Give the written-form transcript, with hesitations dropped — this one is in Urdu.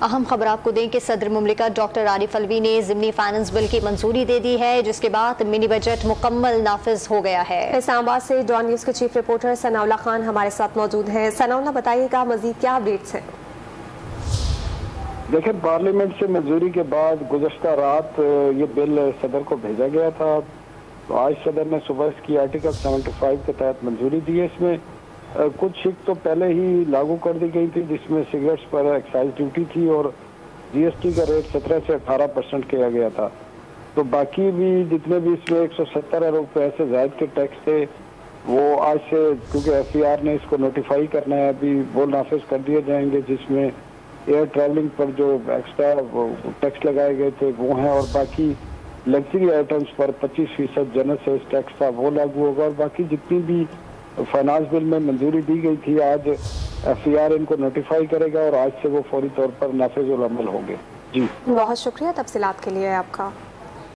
اہم خبر آپ کو دیں کہ صدر مملکت ڈاکٹر عارف الوی نے ضمنی فائنانس بل کی منظوری دے دی ہے، جس کے بعد منی بجٹ مکمل نافذ ہو گیا ہے۔ اسلام آباد سے ڈان نیوز کے چیف رپورٹر ثناء اللہ خان ہمارے ساتھ موجود ہیں۔ ثناء اللہ، بتائیے گا مزید کیا اپڈیٹس ہیں؟ دیکھیں، پارلیمنٹ سے منظوری کے بعد گزشتہ رات یہ بل صدر کو بھیجا گیا تھا، تو آج صدر نے صبح اس کی آرٹیکل 75 کے تحت منظوری دی ہے۔ اس میں کچھ شق تو پہلے ہی لاگو کر دی گئی تھی، جس میں سگریٹس پر ایکسائز ڈیوٹی تھی اور جی ایس ٹی کا ریٹ 17 سے 18% کیا گیا تھا۔ تو باقی بھی جتنے بھی اس میں 170 ارب روپے سے زائد کے ٹیکس تھے، وہ آج سے کیونکہ ایف ای آر نے اس کو نوٹیفائی کرنا ہے، ابھی وہ نافذ کر دیے جائیں گے، جس میں ایئر ٹریولنگ پر جو ایکسٹرا ٹیکس لگائے گئے تھے وہ ہیں، اور باقی لگژری آئٹمس پر 25% جنرل سیلز ٹیکس تھا وہ لاگو ہوگا، اور باقی جتنی بھی فائنانس بل میں منظوری دی گئی تھی آج ایف ای آر ان کو نوٹیفائی کرے گا اور آج سے وہ فوری طور پر نافذ العمل ہوں گے۔ جی بہت شکریہ تفصیلات کے لیے آپ کا۔